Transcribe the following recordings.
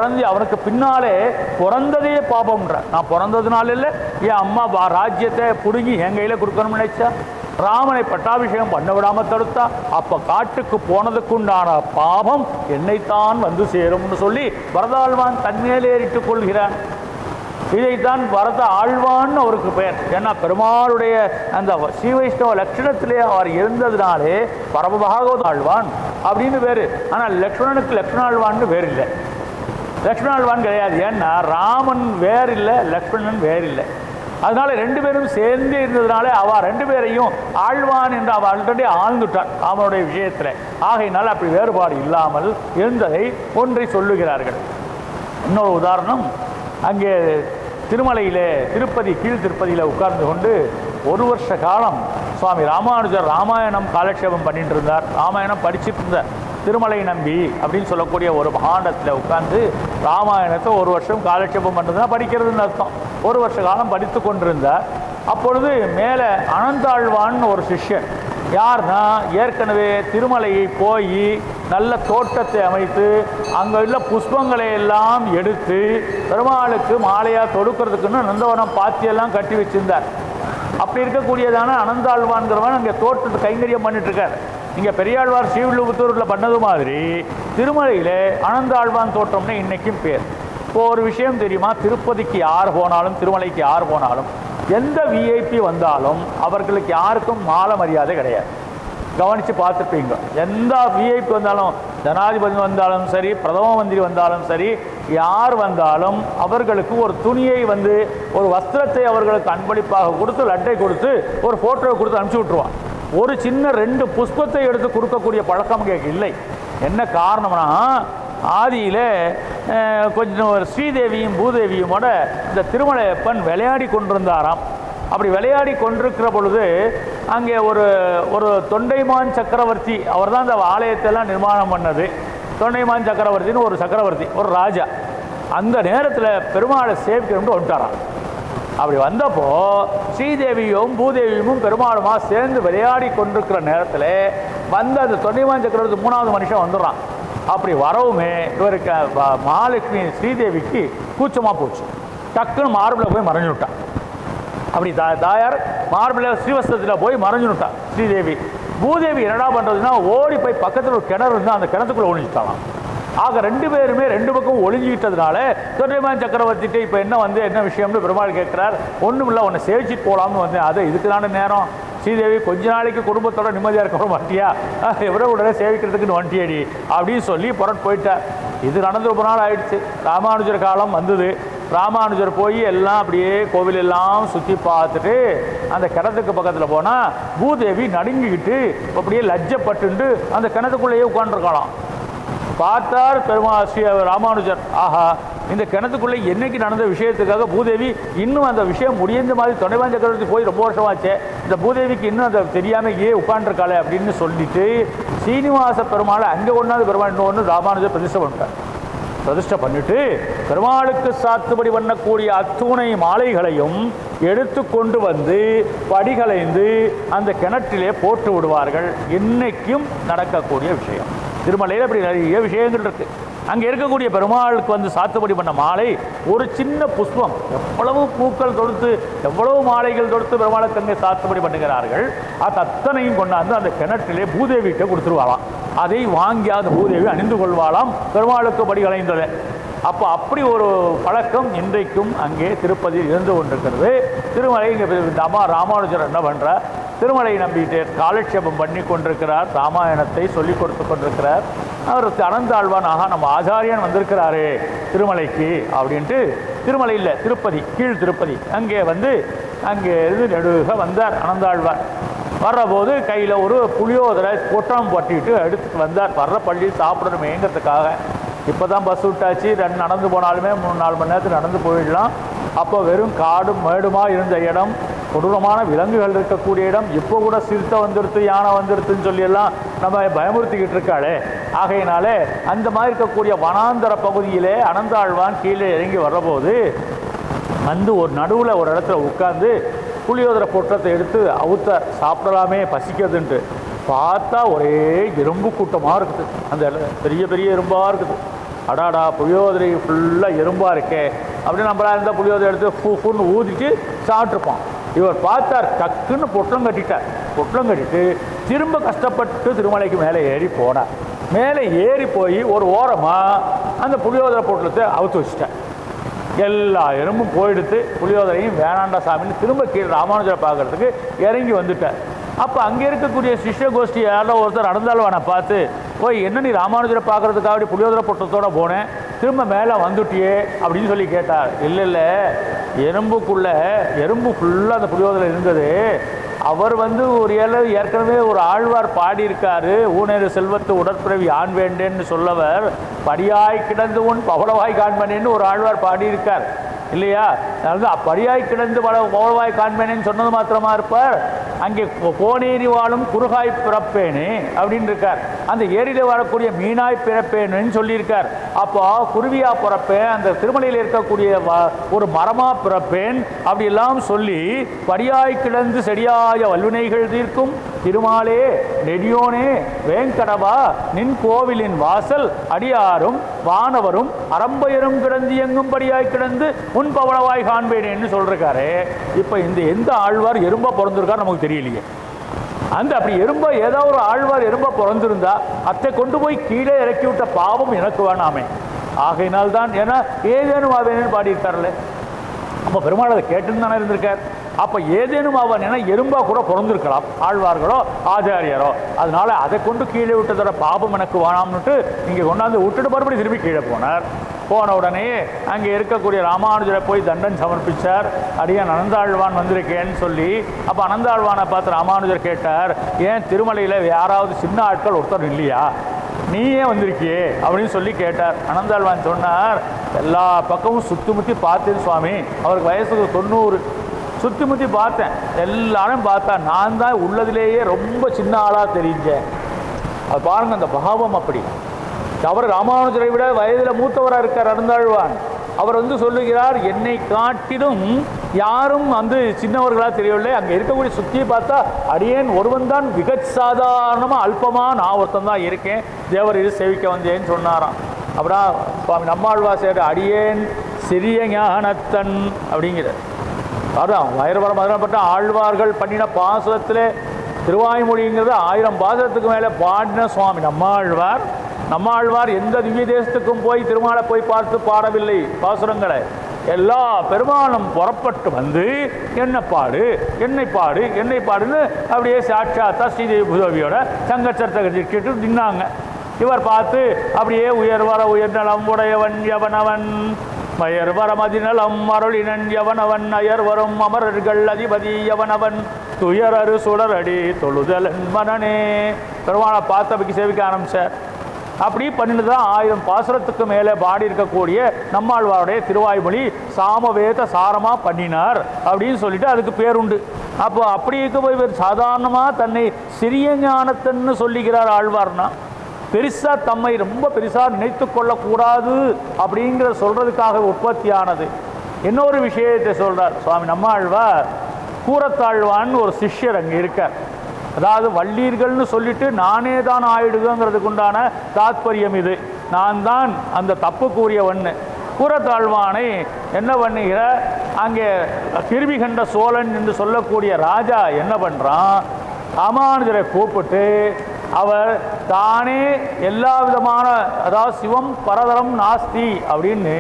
பிறந்து அவனுக்கு பின்னாலே பிறந்ததே பாபம்ன்ற. நான் பிறந்ததுனால இல்லை, என் அம்மா ராஜ்யத்தை பிடுங்கி என் கையில் கொடுக்கணும்னு நினைச்சா, ராமனை பட்டாபிஷேகம் பண்ண விடாமல் தடுத்தா, அப்போ காட்டுக்கு போனதுக்குண்டான பாபம் என்னைத்தான் வந்து சேரும்னு சொல்லி பரதாழ்வான் தன்மேலே ஏறிட்டுக் கொள்கிறான். இதைத்தான் பரத ஆழ்வான்னு அவருக்கு பெயர். ஏன்னா பெருமாளுடைய அந்த ஸ்ரீ வைஷ்ணவ லட்சணத்திலே அவர் இருந்ததுனாலே பரமபாகவத ஆழ்வான் அப்படின்னு பேர். ஆனால் லக்ஷ்மணனுக்கு லக்ஷ்மணாழ்வான்னு பேர் இல்லை, லக்ஷ்மணாழ்வான் கிடையாது. ஏன்னா ராமன் வேறு இல்லை, லக்ஷ்மணன் வேறு இல்லை. அதனால ரெண்டு பேரும் சேர்ந்து இருந்ததுனால அவ ரெண்டு பேரையும் ஆழ்வான் என்று அவ ஆல்ரெடி ஆழ்ந்துட்டான் அவனுடைய விஷயத்தில். ஆகையினால் அப்படி வேறுபாடு இல்லாமல் இருந்ததை ஒன்றை சொல்லுகிறார்கள். இன்னொரு உதாரணம், அங்கே திருமலையிலே திருப்பதி கீழ் திருப்பதியில் உட்கார்ந்து கொண்டு ஒரு வருஷ காலம் சுவாமி ராமானுஜர் ராமாயணம் காலக்ஷேபம் பண்ணிட்டு இருந்தார். ராமாயணம் படிச்சுட்டு இருந்தார். திருமலை நம்பி அப்படின்னு சொல்லக்கூடிய ஒரு பாண்டத்தில் உட்கார்ந்து ராமாயணத்தை ஒரு வருஷம் காலக்ஷேபம் பண்ணுறதுனா படிக்கிறதுன்னு அர்த்தம். ஒரு வருஷ காலம் படித்து கொண்டிருந்தார். அப்பொழுது மேலே அனந்தாழ்வான்னு ஒரு சிஷ்யன், யார்னா ஏற்கனவே திருமலையை போய் நல்ல தோட்டத்தை அமைத்து அங்கே உள்ள புஷ்பங்களை எல்லாம் எடுத்து பெருமாளுக்கு மாலையாக தொடுக்கிறதுக்குன்னு நந்தவனம் பாத்தியெல்லாம் கட்டி வச்சிருந்தார். அப்படி இருக்கக்கூடியதான அனந்தாழ்வான்கிறவன் அங்கே தோட்டத்தை கைங்கரியம் பண்ணிட்டு இருக்கார். இங்கே பெரியாழ்வார் ஸ்ரீவில்லிபுத்தூரில் பண்ணது மாதிரி திருமலையில் அனந்தாழ்வான் தோட்டம்னு இன்றைக்கும் பேர். இப்போ ஒரு விஷயம் தெரியுமா, திருப்பதிக்கு யார் போனாலும் திருமலைக்கு யார் போனாலும் எந்த விஐபி வந்தாலும் அவர்களுக்கு யாருக்கும் மாலை மரியாதை கிடையாது. கவனித்து பார்த்துப்பீங்க. எந்த விஐபி வந்தாலும், ஜனாதிபதி வந்தாலும் சரி, பிரதம மந்திரி வந்தாலும் சரி, யார் வந்தாலும் அவர்களுக்கு ஒரு துணியை ஒரு வஸ்திரத்தை அவர்களுக்கு அன்பளிப்பாக கொடுத்து லட்டை கொடுத்து ஒரு ஃபோட்டோவை கொடுத்து அனுப்பிச்சி விட்ருவான். ஒரு சின்ன 2 புஷ்பத்தை எடுத்து கொடுக்கக்கூடிய பழக்கம் கேட்க இல்லை. என்ன காரணம்னா, ஆதியில் கொஞ்சம் ஸ்ரீதேவியும் பூதேவியுமோட இந்த திருமலையப்பன் விளையாடி கொண்டிருந்தாராம். அப்படி விளையாடி கொண்டிருக்கிற பொழுது அங்கே ஒரு தொண்டைமான் சக்கரவர்த்தி, அவர் தான் இந்த ஆலயத்தெல்லாம் நிர்மாணம் பண்ணது. தொண்டைமான் சக்கரவர்த்தின்னு ஒரு சக்கரவர்த்தி, ஒரு ராஜா. அந்த நேரத்தில் பெருமாளை சேவிக்கணும்னு வந்துட்டாராம். அப்படி வந்தப்போ ஸ்ரீதேவியும் பூதேவியும் பெருமாளுமா சேர்ந்து விளையாடி கொண்டிருக்கிற நேரத்தில் அந்த தொண்டைமான் சக்கரவர்த்தி 3வது மனுஷன் வந்துடுறான். அப்படி வரவுமே இவருக்கு மகாலட்சுமி ஸ்ரீதேவிக்கு கூச்சமாக போச்சு. டக்குன்னு மார்பில் போய் மறைஞ்சு விட்டான். அப்படி தாயார் மார்பில் ஸ்ரீவஸ்தத்தில் போய் மறைஞ்சு விட்டான் ஸ்ரீதேவி. பூதேவி என்னடா பண்ணுறதுன்னா ஓடி போய் பக்கத்தில் ஒரு கிணறு இருந்தால் அந்த கிணத்துக்குள்ளே ஒழிஞ்சிட்டாலாம். ஆக 2 பேருமே 2 பக்கம் ஒளிஞ்சிக்கிட்டதுனால தொண்டைமான் சக்கரவர்த்திட்டு இப்போ என்ன விஷயம்னு பெருமாள் கேட்குறார். ஒன்றும் இல்லை, உன்னை சேவிச்சிட்டு போகலாம்னு வந்தேன். அது இதுக்குதான நேரம், ஸ்ரீதேவி கொஞ்ச நாளைக்கு குடும்பத்தோட நிம்மதியாக இருக்க மாட்டியா, எவ்வளோ உடனே சேவிக்கிறதுக்குன்னு வண்டியடி அப்படின்னு சொல்லி போயிட்டார். இது நடந்து ரொம்ப நாள் ஆயிடுச்சு. ராமானுஜர் காலம் வந்தது. ராமானுஜர் போய் எல்லாம் அப்படியே கோவிலெல்லாம் சுற்றி பார்த்துட்டு அந்த கிணத்துக்கு பக்கத்தில் போனால் பூதேவி நடுங்கிக்கிட்டு அப்படியே லஜ்ஜப்பட்டு அந்த கிணத்துக்குள்ளேயே உட்காந்துருக்கலாம். பார்த்தார் ஸ்ரீ ராமானுஜர், ஆஹா, இந்த கிணத்துக்குள்ளே என்னைக்கு நடந்த விஷயத்துக்காக பூதேவி இன்னும் அந்த விஷயம் முடிந்த மாதிரி தொண்டைமான் சக்கரவர்த்தி போய் ரொம்ப வருஷமாச்சே, இந்த பூதேவிக்கு இன்னும் அதை தெரியாமல் உட்காண்டிருக்காளே அப்படின்னு சொல்லிட்டு சீனிவாச பெருமாளை அங்கே ஒன்றாவது பெருமாள் இன்னொன்று ராமானுஜர் பிரதிஷ்டை பண்ணிட்டு பெருமாளுக்கு சாத்துபடி பண்ணக்கூடிய அத்துணை மாலைகளையும் எடுத்து கொண்டு வந்து படிகளைந்து அந்த கிணற்றிலே போட்டு விடுவார்கள். இன்னைக்கும் நடக்கக்கூடிய விஷயம். திருமலையில் அப்படி நிறைய விஷயங்கள் இருக்குது. அங்கே இருக்கக்கூடிய பெருமாளுக்கு சாத்துபடி பண்ண மாலை ஒரு சின்ன புஷ்பம், எவ்வளவு பூக்கள் தொடுத்து எவ்வளவு மாலைகள் தொடுத்து பெருமாளுக்கு அங்கே சாத்துபடி பண்ணுகிறார்கள். அது அத்தனையும் கொண்டாந்து அந்த கிணற்றிலே பூதேவிகிட்ட கொடுத்துருவாளாம். அதை வாங்கி அந்த பூதேவி அணிந்து கொள்வாளாம் பெருமாளுக்கு படிகளைந்தது. அப்போ அப்படி ஒரு பழக்கம் இன்றைக்கும் அங்கே திருப்பதியில் இருந்து கொண்டிருக்கிறது. திருமலை இங்கே ராமானுஜர் என்ன பண்ணுறார், திருமலை நம்பிட்டு காலட்சேபம் பண்ணி கொண்டிருக்கிறார், ராமாயணத்தை சொல்லி கொடுத்து கொண்டிருக்கிறார். அவர் அனந்தாழ்வான், ஆகா நம்ம ஆச்சாரியன் வந்திருக்கிறாரு திருமலைக்கு அப்படின்ட்டு திருமலையில் திருப்பதி கீழ் திருப்பதி அங்கே அங்கே இருந்து நெடுக வந்தார் அனந்தாழ்வான். வர்றபோது கையில் ஒரு புளியோதரை பொட்டம் பட்டிட்டு எடுத்துகிட்டு வந்தார். வர்ற பள்ளி சாப்பிடணுமேங்கிறதுக்காக. இப்போ தான் பஸ் விட்டாச்சு, நடந்து போனாலுமே 3-4 மணி நேரத்துக்கு நடந்து போயிடலாம். அப்போ வெறும் காடும் மேடுமாக இருந்த இடம், கொடூரமான விலங்குகள் இருக்கக்கூடிய இடம். இப்போ கூட சிறுத்தை வந்துடுத்து, யானை வந்துடுத்துன்னு சொல்லியெல்லாம் நம்ம பயமுறுத்திக்கிட்டு இருக்காளே. ஆகையினாலே அந்த மாதிரி இருக்கக்கூடிய வனாந்தர பகுதியிலே அனந்தாழ்வான் கீழே இறங்கி வர்றபோது ஒரு நடுவில் ஒரு இடத்துல உட்கார்ந்து புளியோதரை பொட்டத்தை எடுத்து அவுத்தார். சாப்பிடலாமே பசிக்கிறதுன்ட்டு பார்த்தா ஒரே எறும்பு கூட்டமாக இருக்குது. அந்த பெரிய பெரிய எறும்பாக இருக்குது. அடாடா புளியோதரை ஃபுல்லாக எறும்பாக இருக்கே அப்படின்னு நம்மளா இருந்தால் புளியோதரை எடுத்து ஃபுன்னு ஊதிட்டு சாப்பிட்ருப்போம். இவர் பார்த்தார், டக்குன்னு பொட்டலம் கட்டிட்டார். பொட்டலம் கட்டிட்டு திரும்ப கஷ்டப்பட்டு திருமலைக்கு மேலே ஏறி போனார். மேலே ஏறி போய் ஒரு ஓரமாக அந்த புளியோதரை பொட்டலத்தை அவுத்து வச்சுட்டார். எல்லா எறும்பும் போயிடுத்து. புளியோதரையும் வேணாண்டா சாமின்னு திரும்ப கீழே ராமானுஜரை பார்க்கறதுக்கு இறங்கி வந்துட்டார். அப்போ அங்கே இருக்கக்கூடிய சிஷ்ய கோஷ்டி யாரோ ஒருத்தர் நடந்தால்வானை பார்த்து, போய் என்ன நீ ராமானுஜரை பார்க்கறதுக்காக புளியோதரை பொட்டத்தோடு போனேன், திரும்ப மேலே வந்துட்டியே அப்படின்னு சொல்லி கேட்டார். இல்லை எறும்பு ஃபுல்லாக அந்த புளியோதரை இருந்தது. அவர் ஒரு ஏற்கனவே ஒரு ஆழ்வார் பாடியிருக்காரு, ஊனேறு செல்வத்து உடற்பிறவி ஆண் வேண்டேன்னு சொல்லவர் படியாய் கிடந்து உன் பவளவாய் காண்பனேன்னு ஒரு ஆழ்வார் பாடியிருக்கார் இல்லையா? அதாவது படியாய் கிடந்து பவளவாய் காண்பேனேன்னு சொன்னது மாத்திரமா இருப்பார்? அங்கே கோனேரி வாழும் குறுகாய் பிறப்பேனே அப்படின்னு இருக்கார். அந்த ஏரியில் வாழக்கூடிய மீனாய் பிறப்பேன்னு சொல்லியிருக்கார். அப்போ குருவியா பிறப்பேன், அந்த திருமலையில் இருக்கக்கூடிய ஒரு மரமா பிறப்பேன் அப்படியெல்லாம் சொல்லி படியாய் கிடந்து செடியாய வல்வினைகள் தீர்க்கும் திருமாலே நெடியோனே வேங்கடவா நின் கோவிலின் வாசல் அடியாரும் வானவரும் அரம்பயரும் கிடந்து எங்கும் படியாய் கிடந்து உன் பவளவாய் காண்பேனேன்னு சொல்றாரு. இப்போ இந்த எந்த ஆழ்வார் எறும்பா பிறந்திருக்கார் நமக்கு தெரியலையே. அந்த அப்படி எறும்பா ஏதோ ஒரு ஆழ்வார் எறும்பா பிறந்திருந்தா அத்தை கொண்டு போய் கீழே இறக்கி விட்ட பாவம் எனக்கு வேணாமே. ஆகையினால்தான், ஏன்னா ஏதேனும் ஆவேன்னு பாடியிருக்காருல்ல. அப்போ பெருமாள் அதை கேட்டுன்னு தானே இருந்திருக்கார். அப்போ ஏதேனும் ஆவான் ஏன்னா எறும்பா கூட பிறந்திருக்கலாம், ஆழ்வார்களோ ஆச்சாரியரோ. அதனால அதை கொண்டு கீழே விட்டதோட பாபம் எனக்கு வேணாம்னுட்டு இங்கே கொண்டாந்து விட்டுட்டு மறுபடியும் திரும்பி கீழே போனார். போன உடனே அங்கே இருக்கக்கூடிய ராமானுஜரை போய் தண்டன் சமர்ப்பித்தார். அடியேன் அனந்தாழ்வான் வந்திருக்கேன்னு சொல்லி. அப்போ அனந்தாழ்வானை பார்த்து ராமானுஜர் கேட்டார், ஏன் திருமலையில் யாராவது சின்ன ஆட்கள் ஒருத்தர் இல்லையா, நீ ஏன் வந்திருக்கியே அப்படின்னு சொல்லி கேட்டார். அனந்தாழ்வான் சொன்னார், எல்லா பக்கமும் சுற்றி முற்றி பார்த்தேன் சுவாமி, அவருக்கு வயசுக்கு 90, சுற்றி முற்றி பார்த்தேன், எல்லாரும் பார்த்தா நான் தான் உள்ளதிலேயே ரொம்ப சின்ன ஆளாக தெரிஞ்சேன். அது பாருங்க அந்த பாவம். அப்படி அவர் ராமானுஜரை விட வயதில் மூத்தவராக இருக்கார் அனந்தாழ்வான். அவர் சொல்லுகிறார், என்னை காட்டிலும் யாரும் சின்னவர்களாக தெரியவில்லை. அங்கே இருக்கக்கூடிய சுற்றியை பார்த்தா அடியேன் ஒருவன் தான் மிக சாதாரணமாக அல்பமாக நான் ஒருத்தன் தான் இருக்கேன், தேவர் இது சேவிக்க வந்தேன்னு சொன்னாராம். அப்புறம் சுவாமி நம்மாழ்வார் சேர் அடியேன் சிறிய ஞானத்தன் அப்படிங்கிற அதான் வயறுவரம் மதுரப்பட்ட ஆழ்வார்கள் பண்ணின பாசுரத்தில் திருவாய்மொழிங்கிறது 1000 பாசுரத்துக்கு மேலே பாடின சுவாமி நம்மாழ்வார். நம்மாழ்வார் எந்த திவ்ய தேசத்துக்கும் போய் திருமாலை போய் பார்த்து பாடவில்லை பாசுரங்களை. எல்லா பெருமானும் புறப்பட்டு வந்து என்னை பாடு என்னை பாடு என்னை பாடுன்னு அப்படியே சாட்சாத்தா ஸ்ரீதேவி பூதேவியோட சங்கச்சரத்தை கேட்டு நின்னாங்க. இவர் பார்த்து அப்படியே உயர்நலம் உடையவன் எவனவன் மயர் வரம் அதிநலம் அருளினன் எவனவன் அயர் வரும் அமரர்கள் அதிபதி எவனவன் துயரரு சுடரடி தொழுதலன் மனனே பெருமாளை பார்த்து சேவிக்க ஆரம்பிச்சார். அப்படி பண்ணிட்டு தான் 1000 பாசுரத்துக்கு மேலே பாடி இருக்கக்கூடிய நம்மாழ்வாருடைய திருவாய்மொழி சாமவேத சாரமாக பண்ணினார் அப்படின்னு சொல்லிட்டு அதுக்கு பேருண்டு. அப்போ அப்படி இருக்க போய் சாதாரணமாக தன்னை சிறிய ஞானத்தன்னு சொல்லிக்கிறார் ஆழ்வார்னா, பெருசாக தம்மை ரொம்ப பெருசாக நினைத்து கொள்ளக்கூடாது அப்படிங்கிற சொல்கிறதுக்காக உற்பத்தியானது. இன்னொரு விஷயத்தை சொல்கிறார் சுவாமி நம்மாழ்வார். கூரத்தாழ்வான்னு ஒரு சிஷ்யர் அங்கே இருக்கார். அதாவது வள்ளீர்கள்னு சொல்லிட்டு நானே தான் ஆயிடுங்கிறதுக்கு உண்டான தாத்பரியம் இது. நான் தான் அந்த தப்புக்குரியவன்னு. கூரத்தாழ்வானை என்ன பண்ணுகிற, அங்கே கிருமி கண்ட சோழன் என்று சொல்லக்கூடிய ராஜா என்ன பண்ணுறான், ராமானுஜரை கூப்பிட்டு அவர் தானே எல்லா விதமான, அதாவது சிவம் பரதரம் நாஸ்தி அப்படின்னு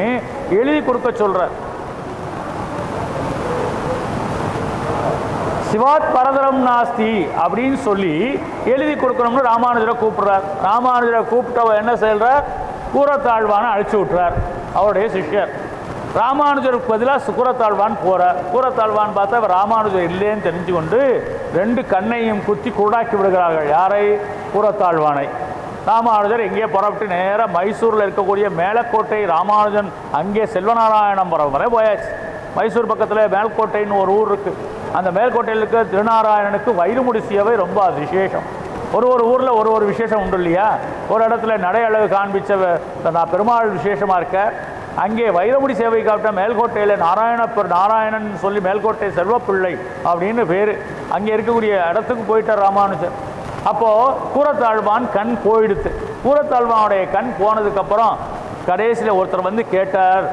எழுதி கொடுக்க சொல்கிறார். சிவாத் பரதரம் நாஸ்தி அப்படின்னு சொல்லி எழுதி கொடுக்கணும்னு ராமானுஜரை கூப்பிடுறார். ராமானுஜரை கூப்பிட்டவர் என்ன செய்கிறார், கூரத்தாழ்வானை அழைச்சி விட்டுறார் அவருடைய சிஷ்யர். ராமானுஜருக்கு பதிலாக கூரத்தாழ்வான் போகிறார். கூரத்தாழ்வான் பார்த்தா அவர் ராமானுஜர் இல்லைன்னு தெரிஞ்சு கொண்டு 2 கண்ணையும் குத்தி குருடாக்கி விடுகிறார்கள். யாரை? கூரத்தாழ்வானை. ராமானுஜர் எங்கேயே புறப்பட்டு நேராக மைசூரில் இருக்கக்கூடிய மேலக்கோட்டை ராமானுஜன் அங்கே செல்வநாராயணபுரம் வரை போயாச்சு. மைசூர் பக்கத்தில் மேல்கோட்டைன்னு ஒரு ஊர் இருக்குது. அந்த மேல்கோட்டையில் இருக்க திருநாராயணனுக்கு வைரமுடி சேவை ரொம்ப விசேஷம். ஒரு ஊரில் ஒரு விசேஷம் உண்டு இல்லையா? ஒரு இடத்துல நடை அழகு காண்பிச்ச பெருமாள் விசேஷமாக இருக்க, அங்கே வைரமுடி சேவை காப்பிட்ட மேல்கோட்டையில் நாராயணன் சொல்லி மேல்கோட்டை செல்வப்பிள்ளை அப்படின்னு பேர். அங்கே இருக்கக்கூடிய இடத்துக்கு போயிட்டார் ராமானுஜர். அப்போது கூரத்தாழ்வான் கண் போயிடுத்து. கூரத்தாழ்வானுடைய கண் போனதுக்கப்புறம் கடைசியில் ஒருத்தர் வந்து கேட்டார்,